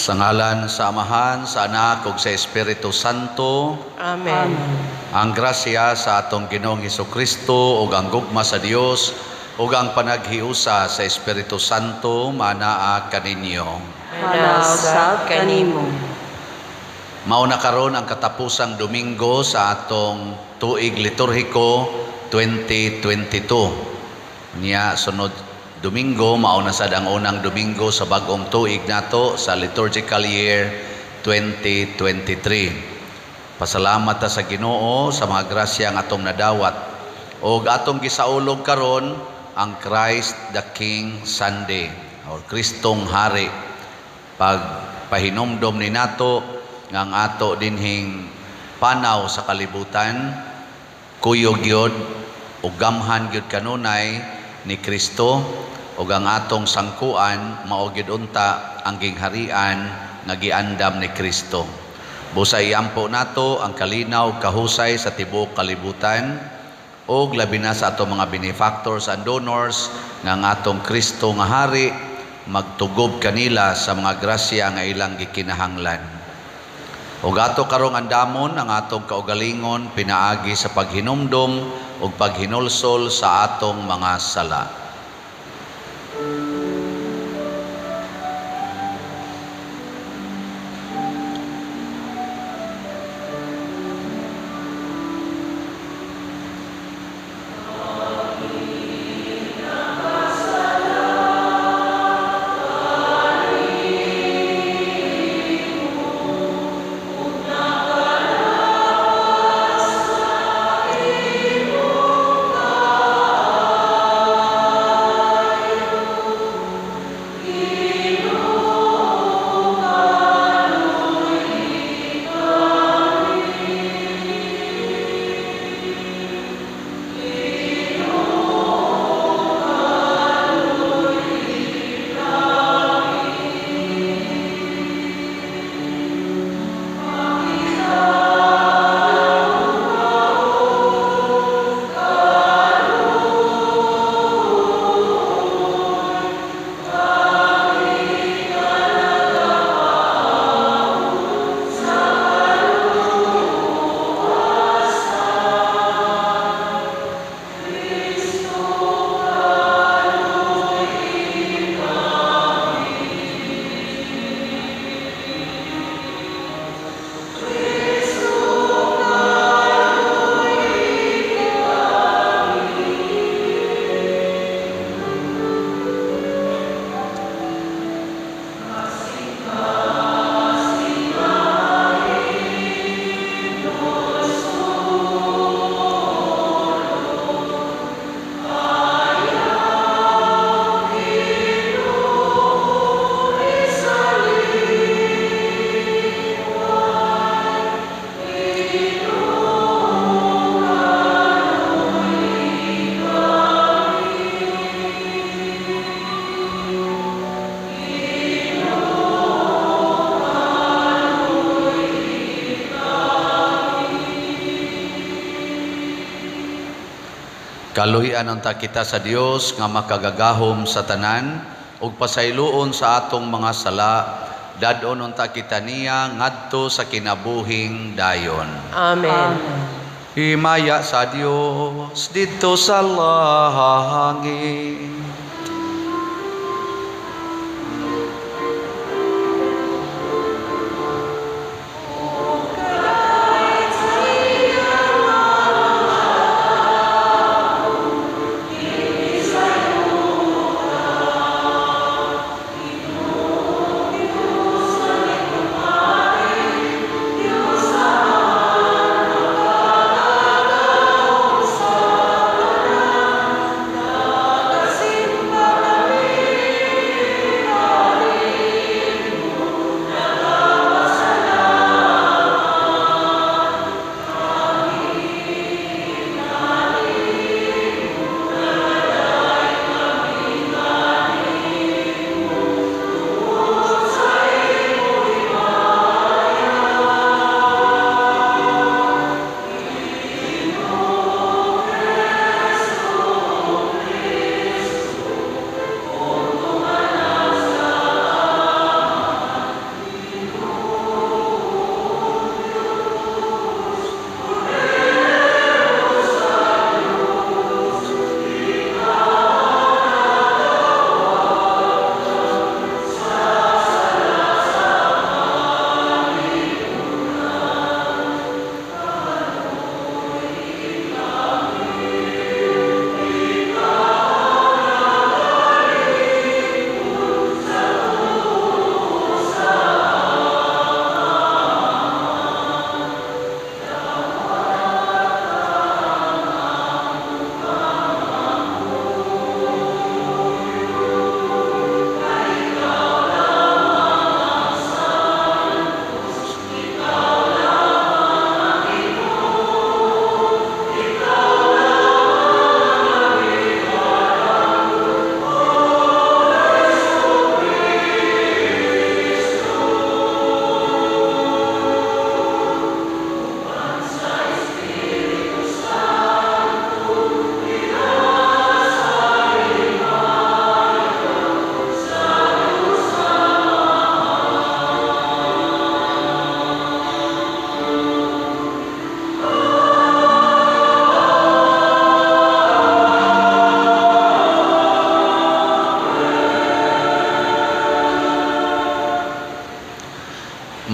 Sa ngalan sa Amahan, sa Anak, ug sa Espiritu Santo. Amen. Ang grasya sa atong Ginoong Hesukristo ug ang gugma sa Dios ug ang panaghiusa sa Espiritu Santo manaa kaninyo. Manasab kanimo. Mao na karon ang katapusang Domingo sa atong tuig liturhiko 2022. Niya sunod Domingo, mao na sad ang unang Domingo sa bag-ong tuig nato sa liturgical year 2023. Pasalamat ta sa Ginoo sa mga grasya nga atong nadawat. Og atong gisaulog karon ang Christ the King Sunday or Kristong Hari. Pagpahinumdom ni nato nga ang ato dinhing panaw sa kalibutan, kuyog gyud ug gamhan gyud kanunay ni Kristo ug ang atong sangkuan mao gyud unta ang gingharian nga giandam ni Kristo. Busa iampo nato ang kalinaw ug kahusay sa tibuok kalibutan ug labi na sa atong mga benefactors and donors nga ang atong Kristo nga hari magtugob kanila sa mga grasya nga ilang gikinahanglan. Ug ato karong andamon ang atong kaugalingon pinaagi sa paghinumdom ug paghinulsol sa atong mga sala. Kaluhian unta kita sa Dios nga makagagahom sa tanan ug pasayloon sa atong mga sala, dadon unta kita niya ngadto sa kinabuhing dayon. Amen. Himaya sa Dios didto sa langit.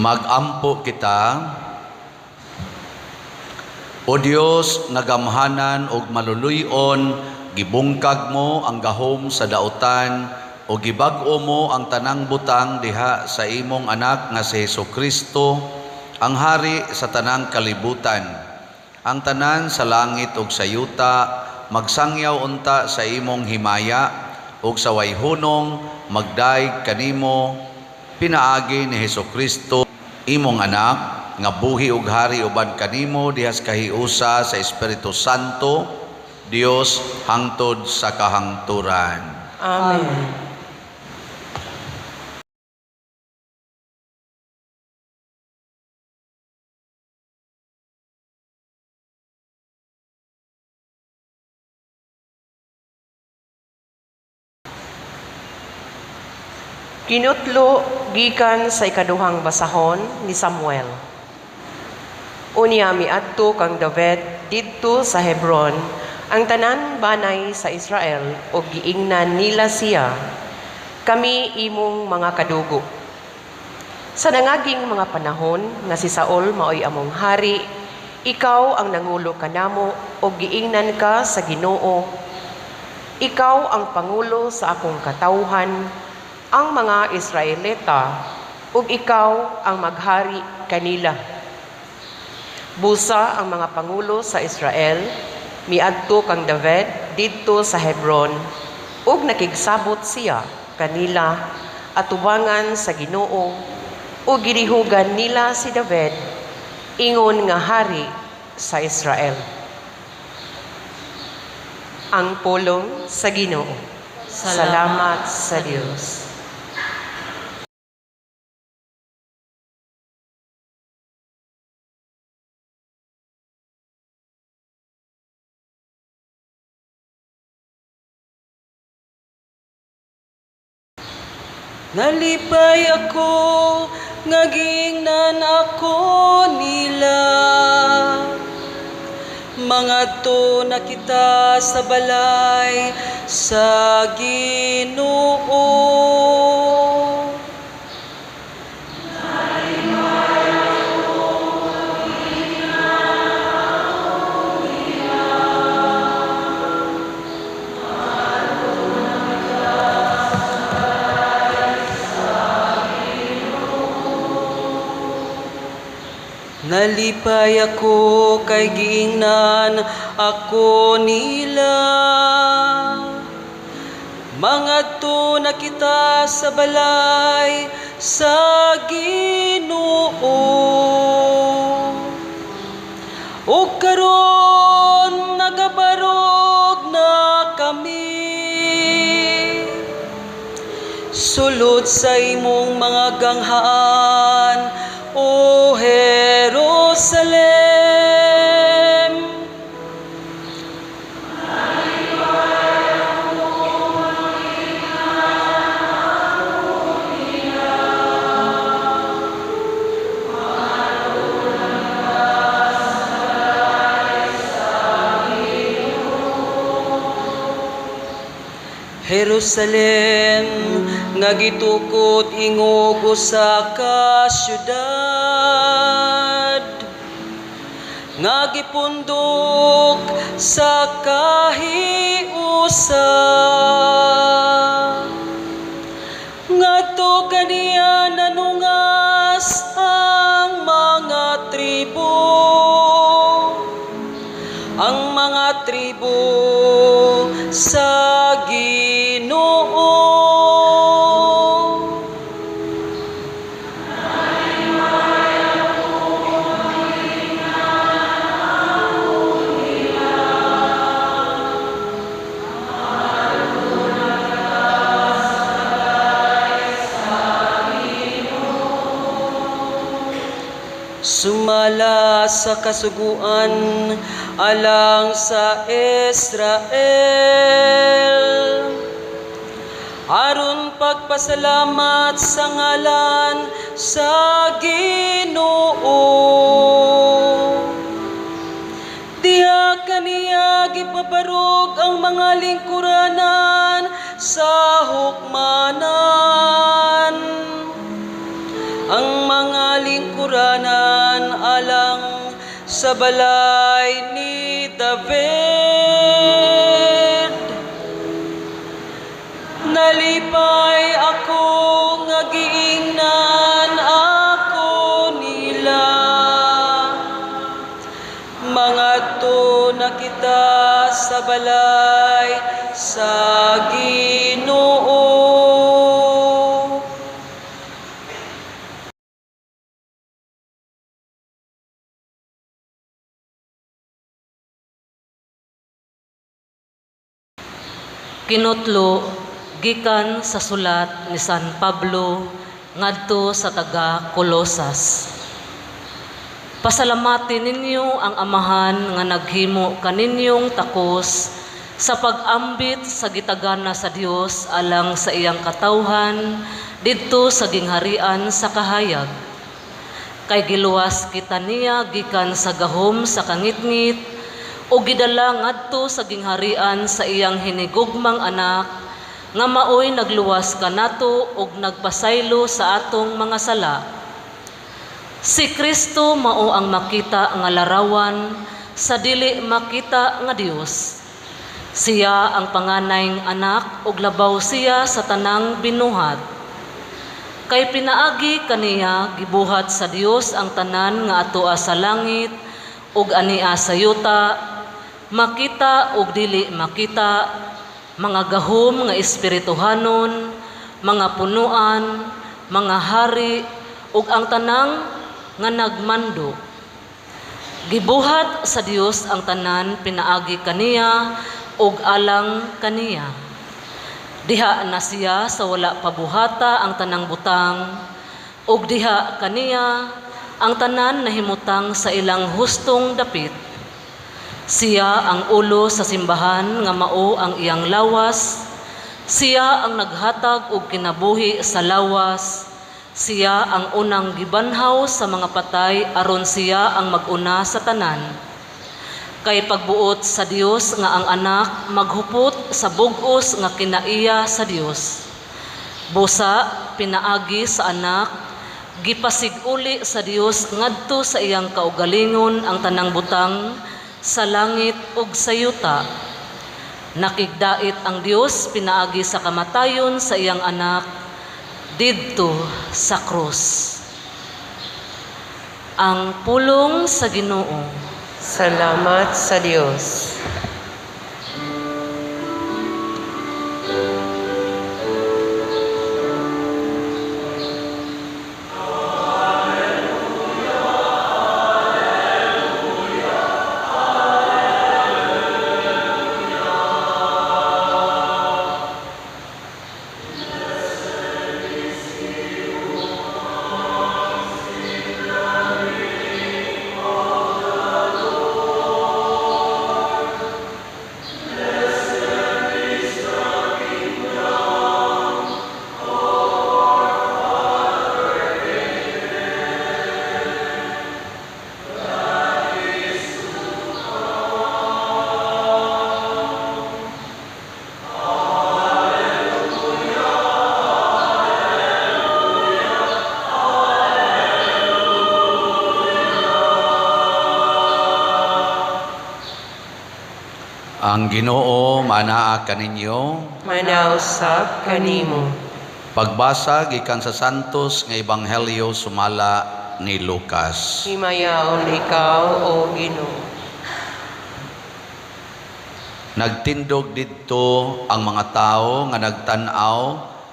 Magampo kita. O Dios, nagamhanan og maluluyon, gibungkag mo ang gahom sa dautan, o gibag-o mo ang tanang butang diha sa imong anak nga si Hesukristo, ang hari sa tanang kalibutan. Ang tanan sa langit ug sa yuta, magsangyaw unta sa imong himaya, ug sa wayhunong magdaig kanimo, pinaagi ni Hesukristo, imong anak, nga buhi ug hari uban kanimo dihas kahiusa sa Espiritu Santo, Dios hangtod sa kahangturan. Amen. Kinutlo gikan sa ikaduhang basahon ni Samuel. Unya miadto kang David didto sa Hebron, ang tanan banay sa Israel, o giingnan nila siya, kami imong mga kadugo. Sa nangaging mga panahon nga si Saul maoy among hari, ikaw ang nangulo kanamo o giingnan ka sa Ginoo. Ikaw ang pangulo sa akong katawhan, ang mga Israelita, ug ikaw ang maghari kanila. Busa ang mga pangulo sa Israel, miadto kang David didto sa Hebron, ug nakigsabot siya kanila atubangan sa Ginoo, ug girihugan nila si David ingon nga hari sa Israel. Ang pulong sa Ginoo. Salamat sa Dios. Nalipay ako, ngagingnan ako nila. Mga to na kita sa balay sa Ginoo. Nalipay ako kay giingnan ako nila. Mga to na kita sa balay sa Ginoo. O karon nagabarog na kami, sulod sa imong mga ganghaan, O Jerusalem. Jerusalem, nga gitukod ingog usa ka syudad, nga gipundok sa kahiusa, ngadto kaniya nanungas ang mga tribo, sa Ginoo. Sumala sa kasuguan alang sa Israel, aron pagpasalamat sa ngalan sa Ginoo. Diha kaniya gipabarog ang mga lingkuranan sa hukmanan, ang mga lingkuranan lingkuranan alang sa balay ni David. Nalipay ako nga giingnan ako nila, mangadto na kita sa balay sa Ginoo. Kinutlo gikan sa sulat ni San Pablo ngadto sa taga Colosas. Pasalamatin ninyo ang Amahan nga naghimo kaninyong takos sa pag-ambit sa gitagana sa Dios alang sa iyang katawhan didto sa gingharian sa kahayag. Kay giluwas kita niya gikan sa gahom sa kangitngit o gidala ngadto sa gingharian sa iyang hinigugmang anak nga maoy nagluwas kanato ug nagpasaylo sa atong mga sala. Si Kristo mao ang makita nga larawan sa dili makita nga Dios. Siya ang panganayng anak ug labaw siya sa tanang binuhat. Kay pinaagi kaniya gibuhat sa Dios ang tanan nga atoa sa langit ug ania sa yuta, makita ug dili makita, mga gahom nga espirituhanon, mga punuan, mga hari ug ang tanang nga nagmando. Gibuhat sa Dios ang tanan pinaagi kaniya ug alang kaniya. Diha na siya sa wala pabuhata ang tanang butang ug diha kaniya ang tanan nahimutang sa ilang hustong dapit. Siya ang ulo sa simbahan nga mao ang iyang lawas. Siya ang naghatag og kinabuhi sa lawas. Siya ang unang gibanhaw sa mga patay aron siya ang mag-una sa tanan. Kay pagbuot sa Dios nga ang anak maghupot sa bug-os nga kinaiya sa Dios. Busa pinaagi sa anak, gipasiguli sa Dios ngadto sa iyang kaugalingon ang tanang butang sa langit ug sa yuta. Nakigdait ang Dios pinaagi sa kamatayon sa iyang anak didto sa krus. Ang pulong sa Ginoo. Salamat sa Diyos. Ang Ginoo manaa kaninyo. Manausap kanimo. Pagbasa gikan sa Santos nga Ebanghelyo sumala ni Lucas. Himayaon ikaw, O Ginoo. Nagtindog didto ang mga tao nga nagtan-aw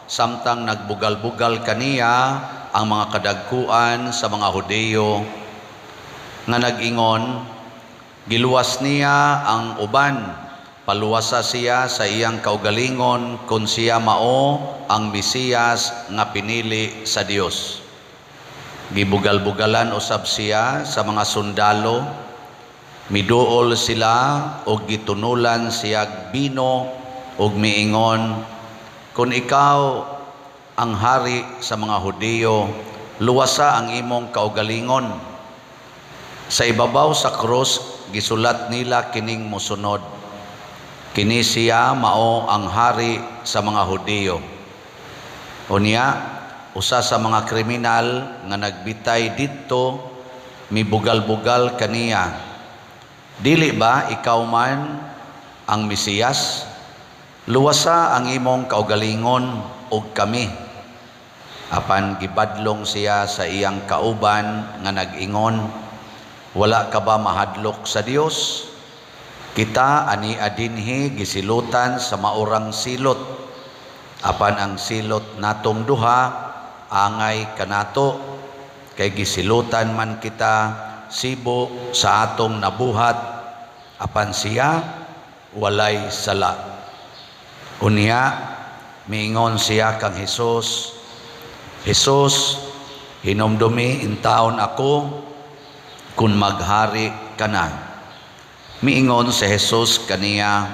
samtang nagbugal-bugal kaniya ang mga kadagkuan sa mga Hudiyo nga nag-ingon, giluwas niya ang uban, paluwasa siya sa iyang kaugalingon kung siya mao ang Mesiyas nga pinili sa Dios. Gibugal-bugalan usab siya sa mga sundalo, miduol sila og gitunulan siya bino og miingon, kung ikaw ang hari sa mga Hudiyo, luwasa ang imong kaugalingon. Sa ibabaw sa krus gisulat nila kining mosunod, kini siya mao ang hari sa mga Hudiyo. Unya usa sa mga kriminal nga nagbitay didto mibugal-bugal kaniya, dili ba ikaw man ang Mesiyas? Luwasa ang imong kaugalingon og kami. Apan gibadlong siya sa iyang kauban nga nag-ingon, wala ka ba mahadlok sa Dios? Kita ani adinhi gisilutan sa maurang silot. Apan ang silot natong duha angay kanato, kay gisilutan man kita sibo sa atong nabuhat, apan siya walay sala. Unya miingon siya kang Hesus, Hesus, hinumdumi intaon ako kun maghari ka na. Miingon si Hesus kaniya,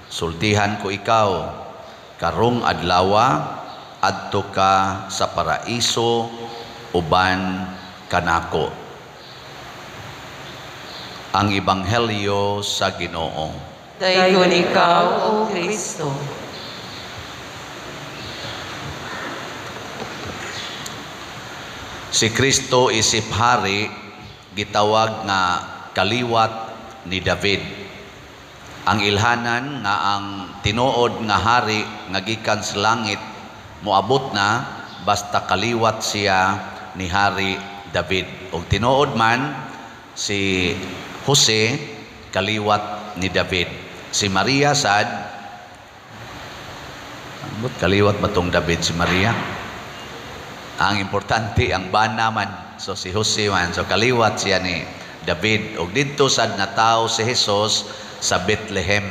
sultihan ko ikaw, karong adlawa adto ka sa paraiso uban kanako. Ang Ebanghelyo sa Ginoo. Dayon ikaw, O Kristo. Si Kristo isip hari gitawag nga kaliwat ni David. Ang ilhanan nga ang tinuod nga hari nga gikan sa langit moabot na basta kaliwat siya ni Hari David. Og tinuod man si Jose kaliwat ni David. Si Maria sad ambot kaliwat matong David si Maria. Ang importante ang bana man. So si Jose man so kaliwat siya ni David. Og didto sad natawo si Jesus sa Bethlehem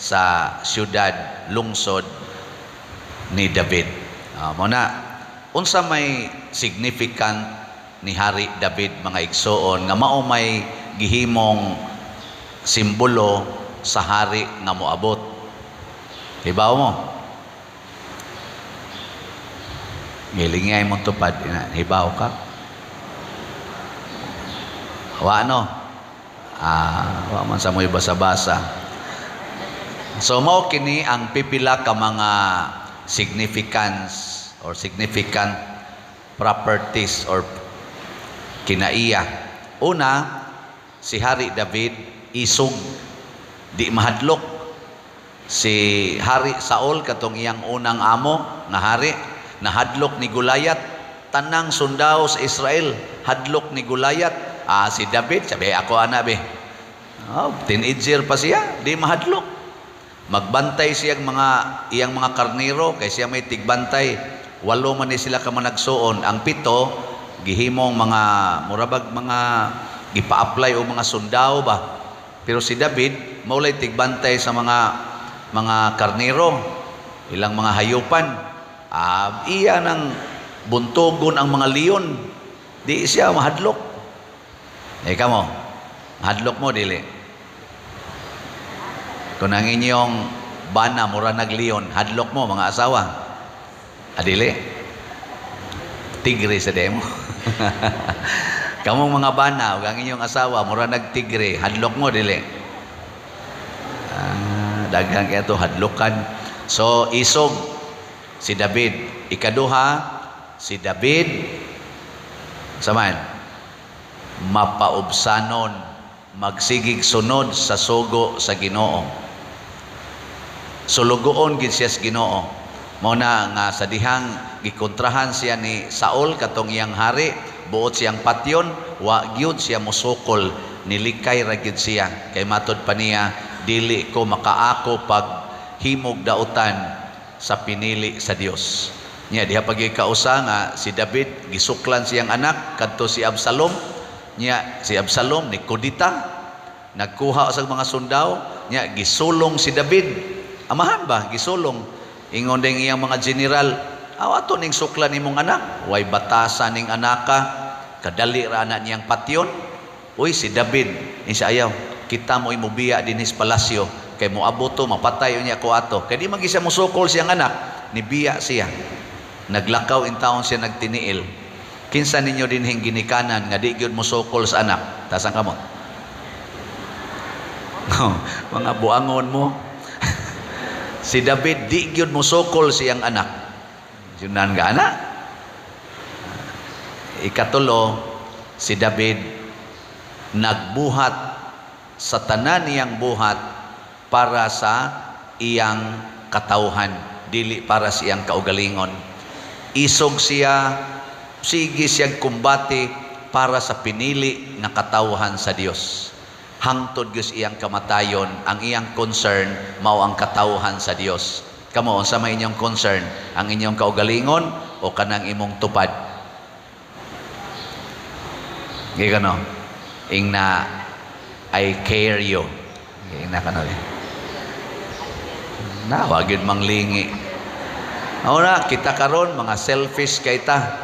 sa siyudad lungsod ni David. Muna, unsa may significant ni Hari David mga igsoon nga mao may gihimong simbolo sa hari nga moabot. Hibaw mo? Ngilingay mo tupad. Hibaw ka? Wa no? Wa man sa mo'y basa-basa. So mao kini ang pipila ka mga significance or significant properties or kinaiya. Una, si Hari David isog, di mahadlok. Si Hari Saul katong iyang unang amo nga hari, nahadlok ni Gulayat. Tanang sundao sa Israel hadlok ni Gulayat. Si David sabi ako ana be. Teenager pa siya, di mahadlok. Magbantay siyang iyang mga karnero kay siya may tigbantay. 8 man ni sila ka managsuon. Ang 7 gihimong mga murabag mga gipa-apply o mga sundao ba. Pero si David maulay tigbantay sa mga karnero, ilang mga hayupan. Iya nang buntogon ang mga leon. Di siya mahadlok. Kamo, mahadlok mo dili. Kung ang inyong bana mura nag-leon, hadlok mo mga asawa. Adili. Tigre sa demo. Kamong mga bana, ug ang inyong asawa mura nag-tigre, hadlok mo dili. Daghang kaya to hadlokan. So isog si David. Ikaduha, si David saman mapaubsanon, magsigig sunod sa sugo sa Ginoo. Sulugoon gid siya sa Ginoo. Mao na nga sa dihang gikontrahan siya ni Saul katong iyang hari, buot siyang patyon, wa gyud siya mosukol, nilikay ra gyud siya. Kay matod pa niya, dili ko makaako pag himog dautan sa pinili sa Dios. Nya diha pag kausa nga si David gisuklan siyang anak kadto si Absalom. Nya si Absalom ni kudita, nagkuha sa mga sundao, nya gisulong si David. Amahan ba gisulong? Ingon ding iyang mga general, ato ning suklan nimong anak, way batasan ning anaka, kadali ra na niyang patyon. Uy si David, isa ayaw, kita mo imubiya dinis palasyo, kay mo abuto mapatay niya ko ato. Kay di magisa mo sukol siyang anak, nibiya siya. Naglakaw in taon siya nagtiniil. Kinsa ninyo dinhing ginikanan nga di gyud mo sukol sa anak. Tasan ka mo? Mga buangon mo. Si David di gyud mo sukol siyang anak. Junan nga anak. Ikatulo, si David nagbuhat sa tanan niyang buhat para sa iyang katawhan, dili para sa iyang kaugalingon. Isog siya, sige siyang kumbati para sa pinili nga katawhan sa Dios. Hangtod gyud iyang kamatayon, ang iyang concern mao ang katawhan sa Dios. Kamo, unsa may inyong concern? Ang inyong kaugalingon o kanang imong tupad? Gigano, ing na I care you. Ing na kano na wag yun manglingi. Una, kita karon mga selfish kay ta.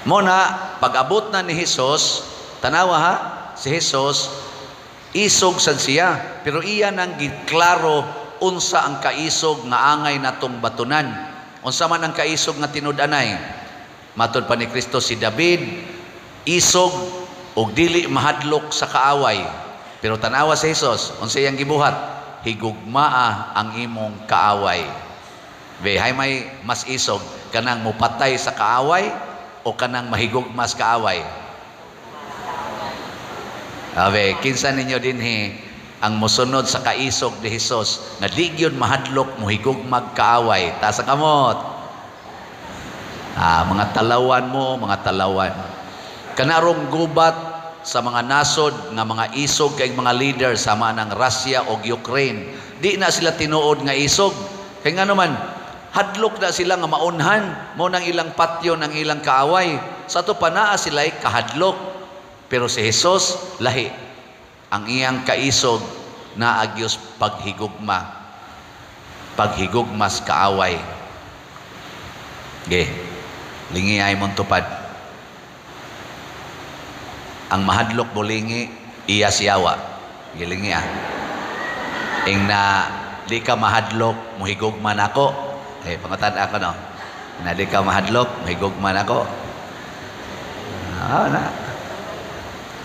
Muna, pag-abot na ni Jesus, tanawa ha, si Jesus, isog sad siya, pero iya nang giklaro unsa ang kaisog nga angay natong batunan. Unsa man ang kaisog nga tinud-anay? Matod pa ni Kristo, si David isog og dili mahadlok sa kaaway. Pero tanawa si Jesus, unsa iyang gibuhat? Higugmaa ang imong kaaway. Hay may mas isog kanang mupatay sa kaaway o kanang mahigugma sa kaaway? Abe, kinsa ninyo dinhi ang mosunod sa kaisog ni Jesus na di gyud mahadlok mohigugmag kaaway? Ta sa kamot. Mga talawan mo, mga talawan. Kanarong gubat sa mga nasod nga mga isog kay mga leader sama ng Russia o Ukraine, di na sila tinuod nga isog. Kay nga naman, hadlok na sila nga maunhan mo ng ilang patyo ng ilang kaaway. Sa to pa naa sila'y kahadlok. Pero si Jesus, lahi. Ang iyang kaisog na agyos paghigugma. Paghigugmas kaaway. Lingi ay mong tupad. Ang mahadlok bulingi, iya siyawa. Gilingi ing na di ka mahadlok, muhigugman ako. Pangatan ako no. Na di ka mahadlok, muhigugman ako. Na.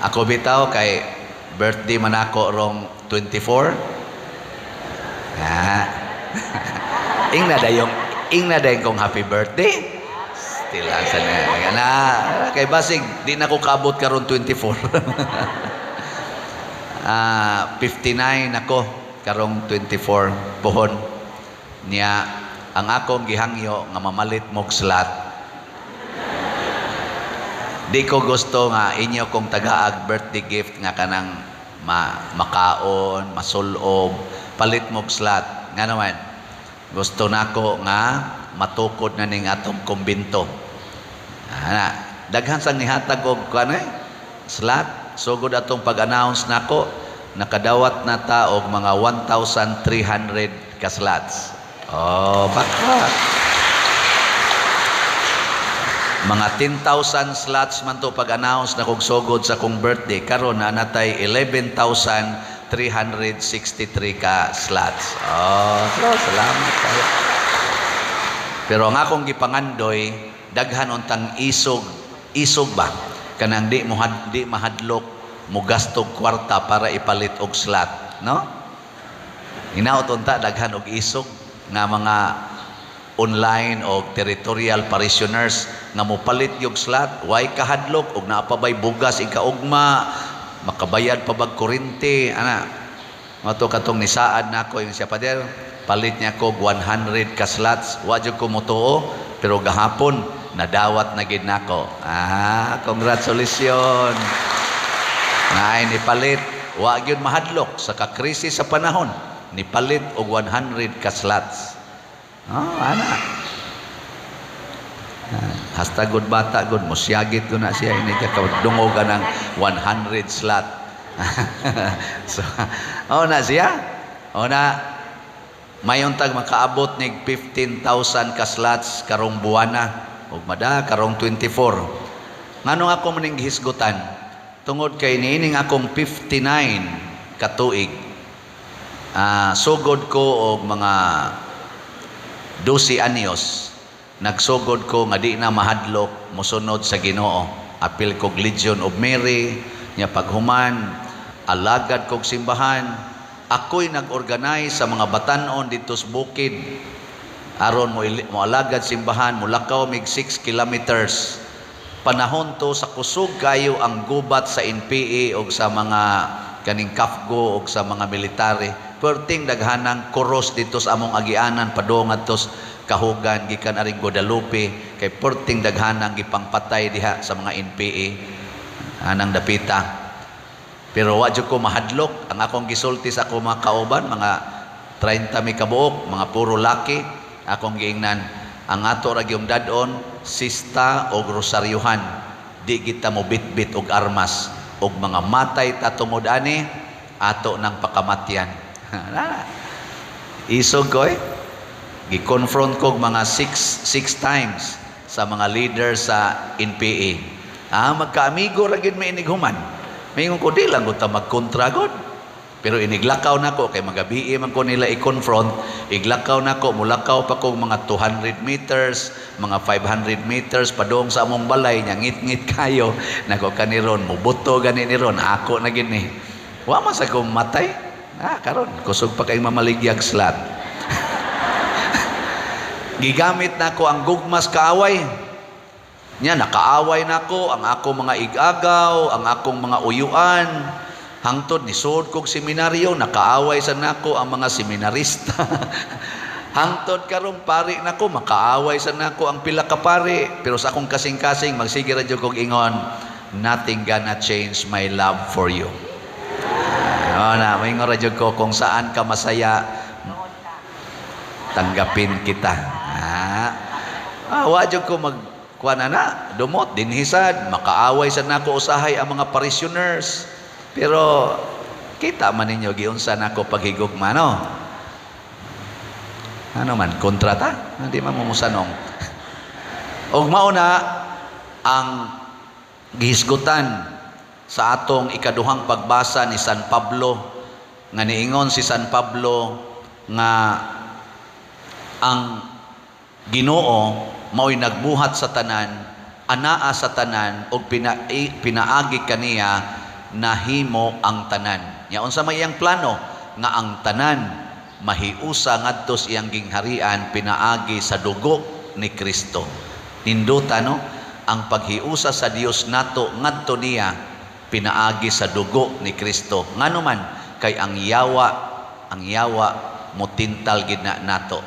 Ako bitaw kay birthday man ako rong 24. Ing na dayong kong happy birthday. Still asa na kay basig di na ko kaabot karon 24. 59 ako karong 24 pohon niya. Ang akong gihangyo nga mamalit mog slot. Di ko gusto nga inyo kong tagaag birthday gift nga kanang makaon, masulob, palit mog slot. Nga naman, gusto nako nga matukod na ning atong kumbinto. Daghan sang nihatag og slot. Sugod atong pag-announce nako, nakadawat na ta og mga 1,300 ka slots. Baka mga 10,000 slots man to pag-announce na kong sugod sa kong birthday. Karon na natay 11,363 ka slots. Salamat kayo. Pero ang akong gipangandoy, daghan untang isog ba? Kanang di mahadlok mo gastog kwarta para ipalit og slot, no? Hinaot unta daghan og isog nga mga online o territorial parishioners nga mopalit yung slot, way kahadlok og naapabay bugas ikaugma, makabayad pa bag kuryente, mato katong nisaad nako yung siya pader, palit niya ko 100 ka slots, wa jud ko motuo, pero gahapon nadawat na gid nako. Congratulations. Naay ni palit, wa gyud mahadlok sa kakrisis sa panahon, ni palit og 100 ka slots. Hasta good bata good mo siyagit ko na siya ini kakadungog ng 100 slot. So na siya mayon tag makaabot nig 15,000 ka slots karong buwana ug mada karong 24. Nganong ako maning hisgutan tungod kay niining akong 59 ka tuig, sugod ko og mga 12 anyos, nagsugod ko nga di na mahadlok mosunod sa Ginoo. Apil kog Legion of Mary, nya paghuman, alagad kog simbahan. Ako'y nag-organize sa mga batanon dito sa bukid. Aron mo alagad simbahan, mulakaw mig 6 kilometers. panahon to sa kusog kayo ang gubat sa NPA o sa mga kaning kafgo o sa mga military. Perting daghanang kuros dito sa among agianan padong adtos kahugan gikan aring Guadalupe kay perting daghanang gipangpatay diha sa mga NPA anang dapita. Pero wa jud ko mahadlok ang akong gisulti sa akong mga kauban mga 30 mi kabuok mga puro laki akong giingnan ang ato ra gyud dadon sista o rosaryuhan di kita mo bitbit og armas og mga matay tatumod ani ato ng pakamatyan. Isog ko gi-confront ko mga 6 times sa mga leaders sa NPA. Magkaamigo ra gyud may inighuman. Mingon ko di lang ko ta magkontra god. Pero iniglakaw nako kay magabi man ko nila i-confront, iglakaw nako mulakaw pa ko mga 200 meters, mga 500 meters padong sa among balay nya ngit-ngit kayo nako kaniron mubuto gani ni ron ako na gini. Wa man sa ko matay. Karon kusog pa kay mamaligyag slat. Gigamit nako ang gugmas kaaway. Nya nakaaway nako ang ako mga igagaw, ang akong mga uyuan. Hangtod ni sud kog seminaryo nakaaway sa nako ang mga seminarista. Hangtod karon pari nako makaaway sa nako ang pila ka pari, pero sa akong kasing-kasing magsige ra jud kog ingon, nothing gonna change my love for you. Na maingon ra jud ko kung saan ka masaya tanggapin kita. Wa jud ko kuan na dumot dinhisad makaaway sa nako usahay ang mga parishioners. Pero kita man ninyo giunsa nako paghigugma no. Ano man kontrata, hindi man mumusanong. Og mao na ang gihisgutan sa atong ikaduhang pagbasa ni San Pablo nga niingon si San Pablo nga ang Ginoo mao'y nagbuhat sa tanan, anaa sa tanan og pinaagi kaniya nahimo ang tanan. Nya unsa may iyang plano nga ang tanan mahiusa ngadto sa iyang gingharian pinaagi sa dugo ni Kristo. Ninduta no ang paghiusa sa Dios nato ngadto niya pinaagi sa dugo ni Kristo. Ngano man kay ang yawa mutintal gid na nato.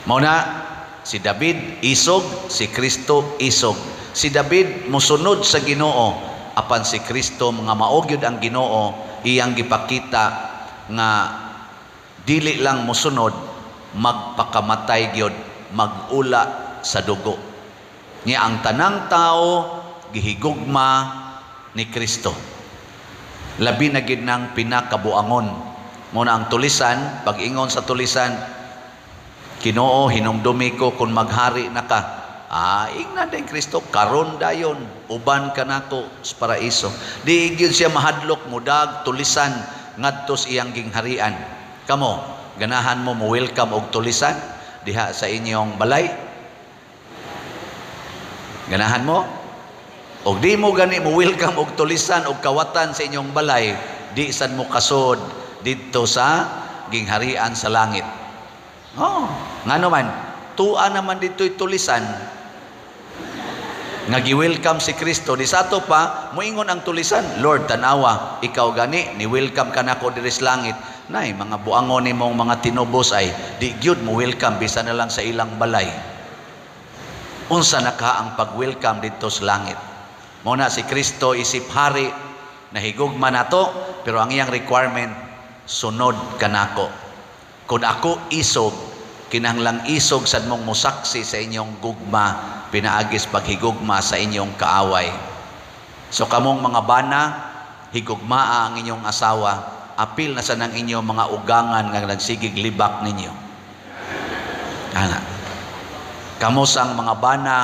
Mao na si David isog, si Kristo isog. Si David mosunod sa Ginoo apan si Kristo mga maogyod ang Ginoo iyang gipakita nga dili lang mosunod magpakamatay gyud magula sa dugo niya ang tanang tao gihigugma ni Kristo labi na gid nang pinakabuangon mo na ang tulisan pag-ingon sa tulisan Ginoo hinumdumi ko kung maghari na ka ingnan din Kristo karon dayon uban ka nako sa paraiso di gyud siya mahadlok mudag tulisan ngadto sa iyang gingharian kamo ganahan mo welcome og tulisan diha sa inyong balay ganahan mo og di mo gani mo welcome og tulisan og kawatan sa inyong balay di sad mo kasod didto sa gingharian sa langit ngano man tuan naman dito'y tulisan nga gi-welcome si Kristo di sato pa moingon ang tulisan Lord tanawa ikaw gani ni welcome ka nako diri sa langit nay mga buangon nimong mga tinubos ay di gyud mo welcome bisan na lang sa ilang balay unsa naka ang pag-welcome dito sa langit mo na si Kristo isip hari nahigugma nato pero ang iyang requirement sunod ka nako kun ako isog kinahanglang isog sad mong mosaksi sa inyong gugma pinaagis paghigugma sa inyong kaaway. So kamong mga bana higugmaa ang inyong asawa apil na sa nang inyong mga ugangan nga nagsigig libak ninyo kamo sang mga bana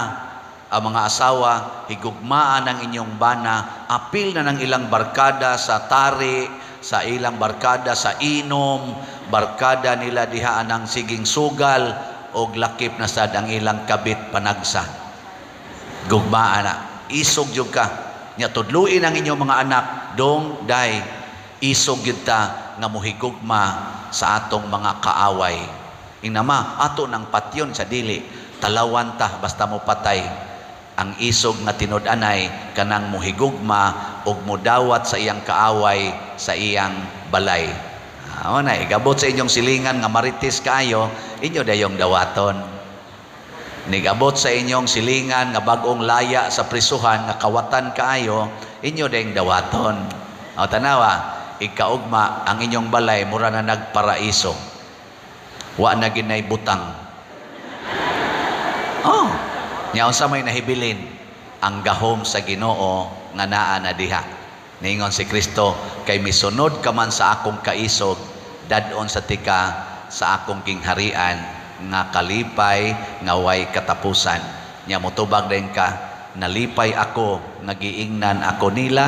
ang mga asawa higugmaan ang inyong bana apil na ng ilang barkada sa tari sa ilang barkada sa inom barkada nila diha anang siging sugal og lakip na sad ang ilang kabit panagsa gugmaan na isog jud ka nya tudluin ang inyong mga anak dong day isog jud ta nga mohigugma sa atong mga kaaway inama ato nang patyon sa dili talawan ta basta mo patay ang isog nga tinud-anay kanang muhigugma ug mudawat sa iyang kaaway sa iyang balay. Na igabot sa inyong silingan nga maritis kaayo, inyo dayong dawaton. Nigabot sa inyong silingan nga bagong laya sa prisuhan nga kawatan kaayo, inyo dayong dawaton. Tanawa, ikaugma ang inyong balay mura na nagparaiso. Wa na ginay butang. Nya unsa may nahibilin ang gahom sa Ginoo nga naa na diha. Ningon si Kristo, kay misunod ka man sa akong kaisog, dadon sa tika sa akong kingharian nga kalipay nga way katapusan. Nya motubag din ka, nalipay ako nga giingnan ako nila.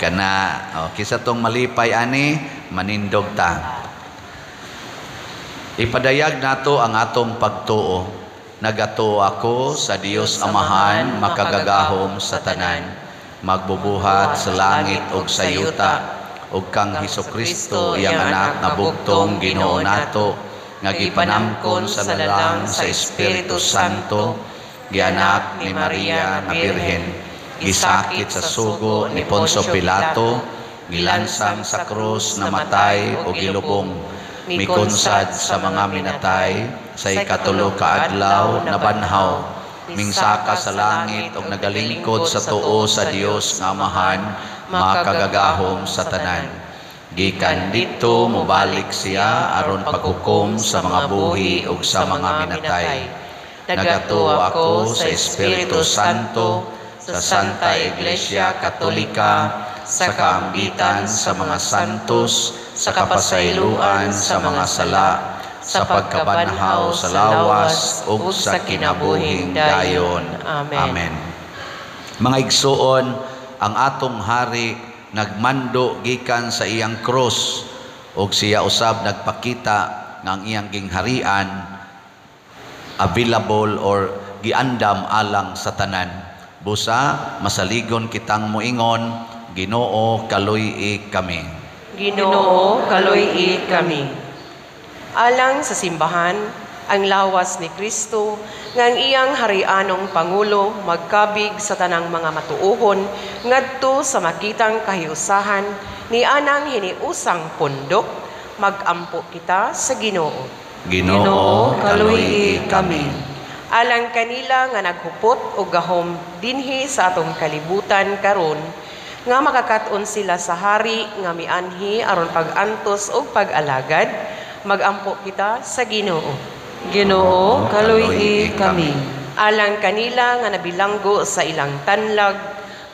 Kana kisa tong malipay ani manindog ta. Ipadayag nato ang atong pagtuo. Nagato ako sa Dios Amahan, makagagahom sa tanan, magbubuhat sa langit ug sa yuta, ug kang Hesukristo iyang anak nga bugtong Ginoo nato, nga gipanamkon sa lalang sa Espiritu Santo, gianak ni Maria nga Birhen, gisakit sa sugo ni Poncio Pilato, gilansang sa krus, namatay o gilubong, mikonsad sa mga minatay, sa ikatulo ka adlaw nabanhaw, mingsaka sa langit ug nagalingkod sa tuo sa Dios nga Amahan, makagagahom sa tanan. Gikan dito mobalik siya aron paghukom sa mga buhi ug sa mga minatay. Nagato ako sa Espiritu Santo, sa Santa Iglesia Katolika, sa kaambitan sa mga santos, sa kapasayloan sa mga sala, sa pagkabanhaw sa lawas ug sa kinabuhing dayon. Amen. Mga igsuon, ang atong hari nagmando gikan sa iyang krus ug siya usab nagpakita nga ang iyang gingharian available or giandam alang sa tanan. Busa masaligon kitang moingon, Ginoo kaluy-i kami. Ginoo, kaluy-i kami. Alang sa simbahan, ang lawas ni Kristo, nga ang iyang harianong Pangulo, magkabig sa tanang mga matuohon, ngadto sa makitang kahiusahan, ni anang hiniusang pundok, magampo kita sa Ginoo. Ginoo, kaluy-i kami. Alang kanila nga naghupot o gahom dinhi sa atong kalibutan karon, nga makakaton sila sa hari nga mianhi aron pag-antos o pag-alagad, magampo kita sa Ginoo. Ginoo, kaluy-i kami. Alang kanila nga nabilanggo sa ilang tanlag,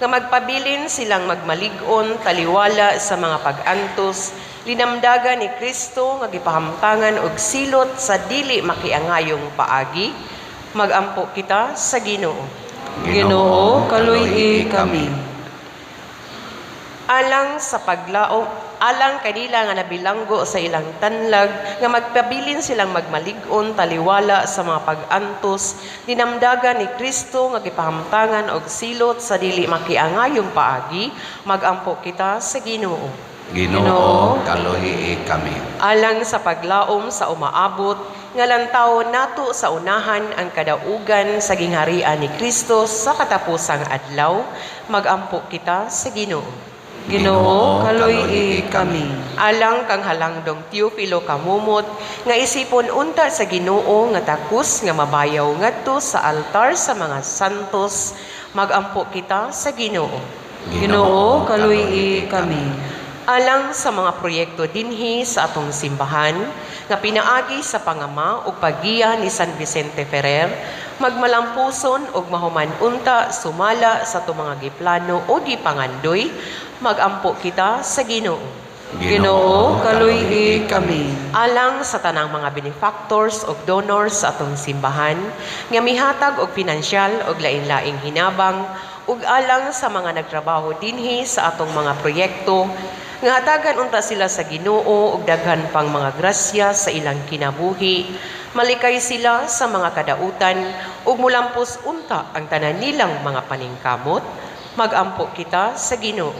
nga magpabilin silang magmalig-on taliwala sa mga pag-antos, linamdagan ni Kristo nga gipahamtangan og silot sa dili makiangayong paagi, magampo kita sa Ginoo. Ginoo, kaluy-i kami. Alang kanila nga nabilanggo sa ilang tanlag, nga magpabilin silang magmalig-on taliwala sa mga pag-antos, dinamdagan ni Kristo nga gipahamtangan og silot sa dili makiangayong paagi, magampo kita sa Ginoo. Ginoo, kaluhi kami. Alang sa paglaom sa umaabot, nga lantaw nato sa unahan ang kadaugan sa gingharian ni Kristo sa katapusang adlaw, magampo kita sa Ginoo. Ginoo, kaluy-i kami. Alang kang halangdong Teofilo kamumot, nga isipon unta sa Ginoo nga takos nga mabayaw ngadto sa altar sa mga santos, magampo kita sa Ginoo. Ginoo, kaluy-i kami. Alang sa mga proyekto dinhi sa atong simbahan, nga pinaagi sa pangama ug paggiya ni San Vicente Ferrer, magmalampuson ug mahuman unta sumala sa itong mga giplano o gipangandoy, magampo kita sa Ginoo. Ginoo, kaluy-i kami. Alang sa tanang mga benefactors ug donors sa atong simbahan, nga mihatag og pinansyal ug lain-laing hinabang, ug alang sa mga nagtrabaho dinhi sa atong mga proyekto, nga hatagan unta sila sa Ginoo ug daghan pang mga grasya sa ilang kinabuhi, malikay sila sa mga kadautan ug mulampos unta ang tanan nilang mga paningkamot, magampo kita sa Ginoo.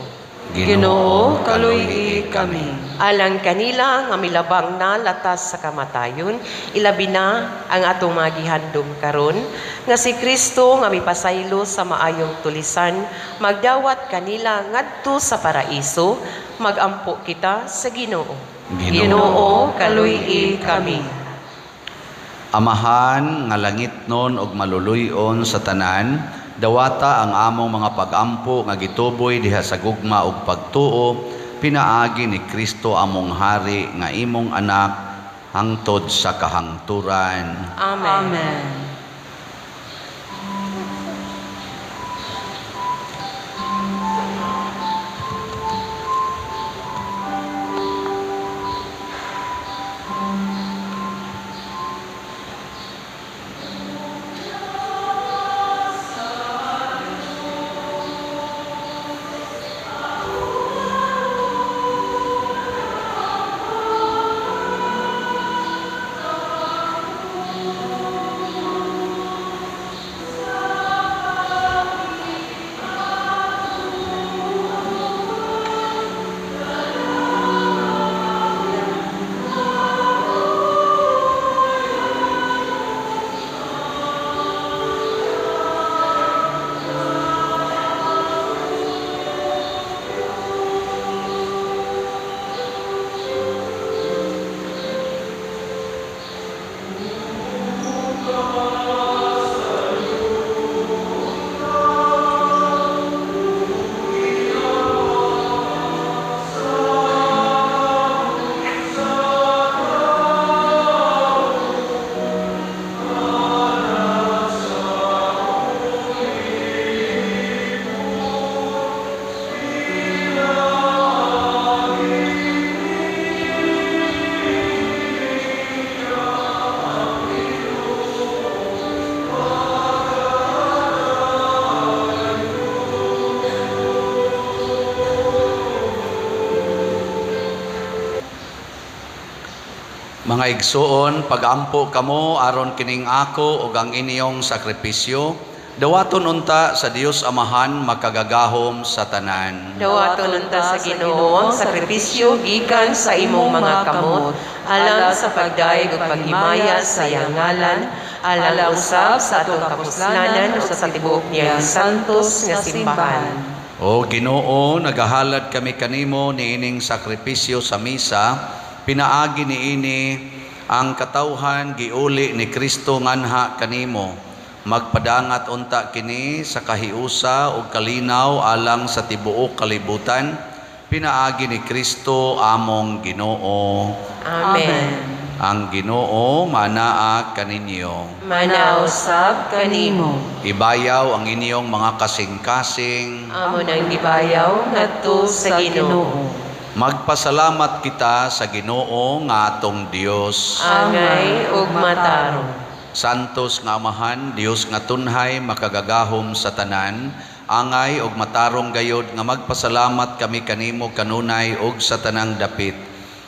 Ginoo, kaluy kami. Alang kanila nga milabang na latas sa kamatayon, ilabi na ang atong magihandom karon nga si Kristo nga mipasaylo sa maayong tulisan, magdawat kanila ngadto sa paraiso, magampo kita sa Ginoo. Ginoo, kaluy kami. Amahan nga langitnon og maluluyon sa tanan, dawata ang among mga pagampo nga gituboy diha sa gugma ug pagtuo, pinaagi ni Kristo among hari nga imong anak hangtod sa kahangturan. Amen. Amen. Mga igsuon, pagampo kamo aron kining ako ug ang inyong sakripisyo, dawaton unta sa Dios Amahan makagagahom sa tanan. Dawaton unta sa Ginoo ang sakripisyo gikan sa imong mga kamot, alang sa pagdaig ug paghimaya sa iyang ngalan, alang usab sa atong kapuslanan ug sa tibuok niyang santos nga simbahan. O Ginoo, nagahalad kami kanimo niining sakripisyo sa misa, pinaagi niini ang katawhan giuli ni Kristo nganha kanimo. Magpadangat unta kini sa kahiusa ug kalinaw alang sa tibuok kalibutan, pinaagi ni Kristo among Ginoo. Amen. Ang Ginoo manaa kaninyo. Manausab kanimo. Ibayaw ang inyong mga kasing-kasing. Amo nang gibayaw ngadto sa Ginoo. Magpasalamat kita sa Ginoo nga atong Dios. Angay ug matarong. Santos nga Amahan, Dios nga tunhay makagagahom sa tanan, angay ug matarong gayod nga magpasalamat kami kanimo kanunay ug sa tanang dapit.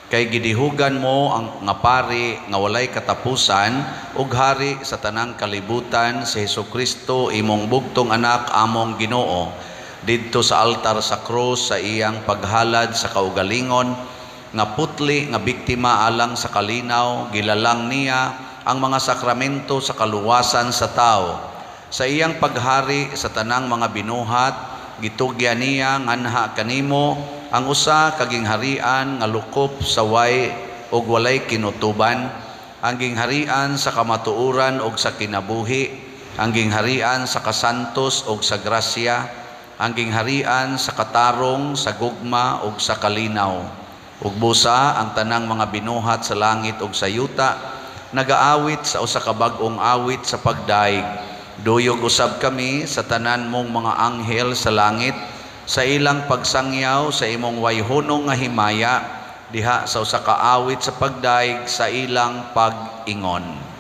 Kay gidihugan mo ang nga pari nga walay katapusan ug hari sa tanang kalibutan si Hesukristo imong bugtong anak among Ginoo. Didto sa altar sa krus sa iyang paghalad sa kaugalingon nga putli nga biktima alang sa kalinaw, gilalang niya ang mga sakramento sa kaluwasan sa tao. Sa iyang paghari sa tanang mga binuhat, gitugyan niya nganha kanimo ang usa kaging harian nga lukop sa way ug walay kinutuban, ang gingharian sa kamatuoran ug sa kinabuhi, ang gingharian sa kasantos ug sa grasya, ang gingharian sa katarong, sa gugma ug sa kalinaw. Ug busa ang tanang mga binuhat sa langit ug sa yuta, nagaawit sa usa ka bag-ong awit sa pagdaig. Duyog usab kami sa tanan mong mga anghel sa langit, sa ilang pagsangyaw sa imong wayhunong nga himaya, diha sa usa ka awit sa pagdaig sa ilang pag-ingon.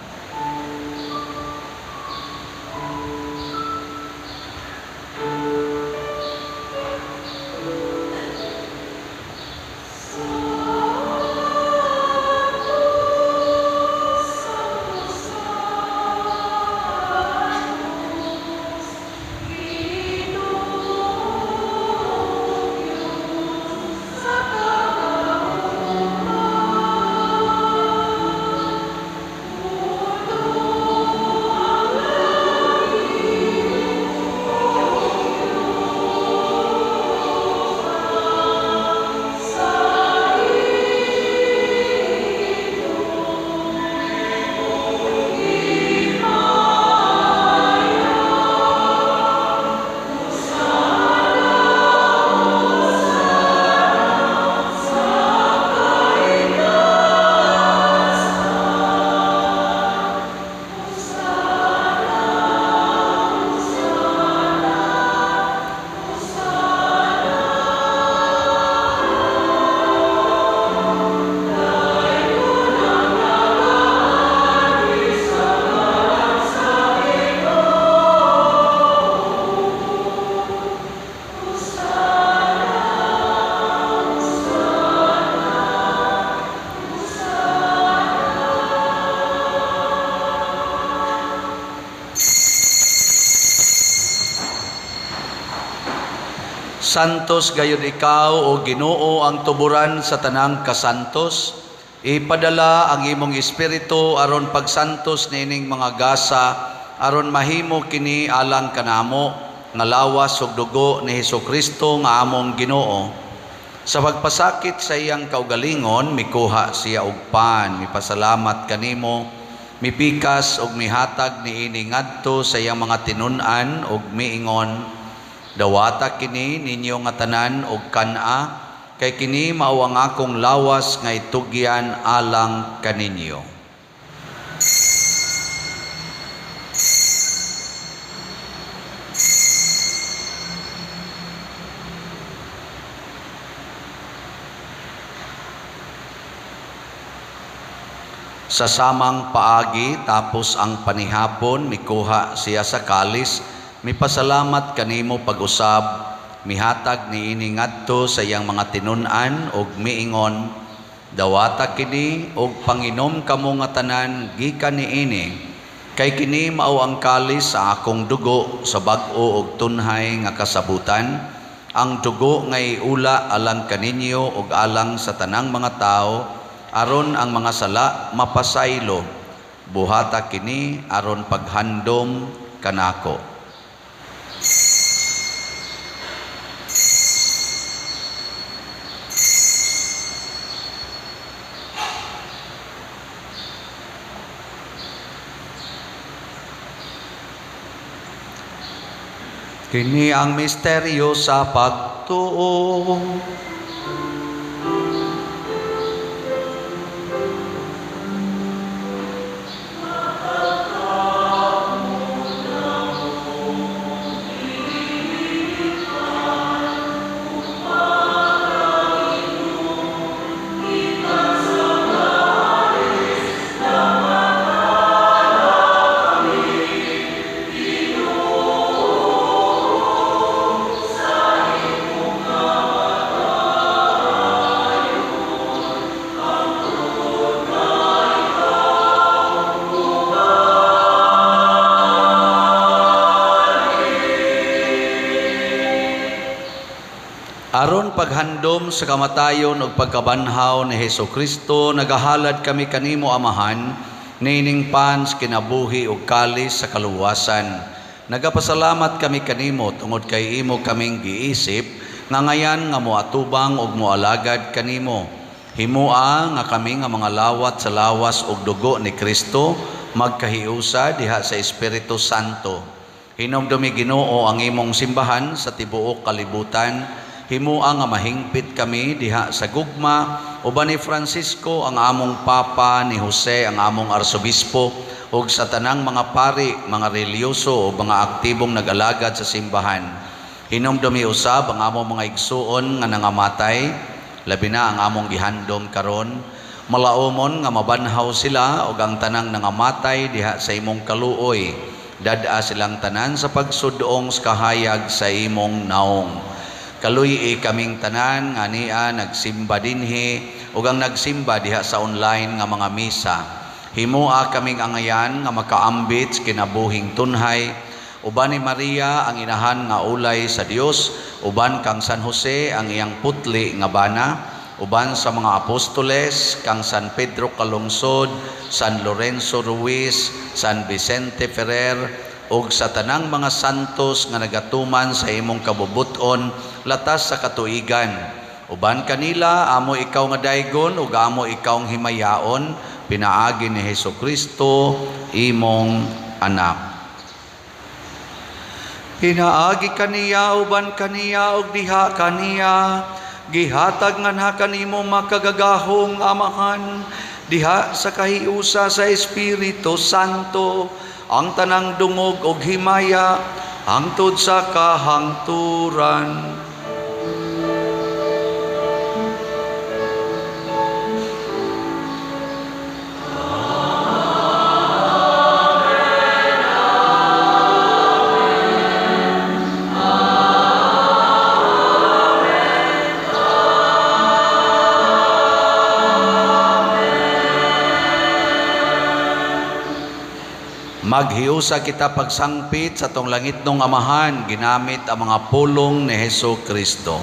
Santos gayud ikaw o Ginoo ang tuburan sa tanang kasantos. Ipadala ang imong espiritu aron pagsantos nining mga gasa aron mahimo kini alang kanamo nga lawas ug dugo ni Hesukristo nga among Ginoo. Sa pagpasakit sa iyang kaugalingon mikuha siya og pan, mipasalamat kanimo, mipikas ug mihatag niini ngadto sa iyang mga tinun-an ug miingon, dawata kini ninyo nga tanan og kana, kay kini mao ang akong lawas nga itugyan alang kaninyo. Sa samang paagi tapos ang panihapon mikuha siya sa kalis, mipasalamat kanimo pag-usab, mihatag niini ngadto sa iyang mga tinun-an ug miingon, dawata kini ug panginom kamo nga tanan gikan niini, kay kini mao ang kalis sa akong dugo sa bag-o ug tunhay nga kasabutan, ang dugo nga iula alang kaninyo ug alang sa tanang mga tao, aron ang mga sala mapasaylo. Buhata kini aron paghandom kanako. Kini ang misteryo sa pagtuo. Aron paghandom sa kamatayon ug pagkabanhaw ni Hesukristo, nagahalad kami kanimo Amahan, nining pans kinabuhi ug kalis sa kaluwasan. Nagapasalamat kami kanimo tungod kay imo kaming giisip, nga ngayan nga moatubang ug moalagad kanimo. Himua nga kami nga mga lawat sa lawas ug dugo ni Kristo, magkahiusa diha sa Espiritu Santo. Hinumdumi Ginoo ang imong simbahan sa tibuok kalibutan. Himua nga mahingpit kami diha sa gugma, uban ni Francisco ang among Papa, ni Jose ang among Arsobispo, ug sa tanang mga pari, mga reliyoso o mga aktibong nag-alagad sa simbahan. Hinumdumi usab ang among mga igsuon nga nangamatay, labi na ang among gihandom karon. Malaumon nga mabanhaw sila ug ang tanang nangamatay diha sa imong kaluoy. Dad-a silang tanan sa pagsudong sa kahayag sa imong naong. Kaluy kaming tanan nga niya nagsimba dinhi ug ang nagsimba diha sa online nga mga misa. Himua kaming angayan nga makaambit kinabuhing tunhay. Uban ni Maria ang inahan nga ulay sa Dios, uban kang San Jose ang iyang putli nga bana, uban sa mga apostoles kang San Pedro Calungsod, San Lorenzo Ruiz, San Vicente Ferrer, ug sa tanang mga santos nga nagatuman sa imong kabubuton latas sa katuigan. Uban kanila amo ikaw nga daygon ug amo ikaw ang himayaon, pinaagi ni Hesukristo imong anak. Pinaagi kaniya uban kaniya ug diha kaniya, gihatag nga kanimo makagagahong Amahan, diha sa kahiusa sa Espiritu Santo, ang tanang dungog og himaya hangtod sa kahangturan. Maghiusa kita pagsangpit sa tong langit nung Amahan, ginamit ang mga pulong ni Hesus Kristo.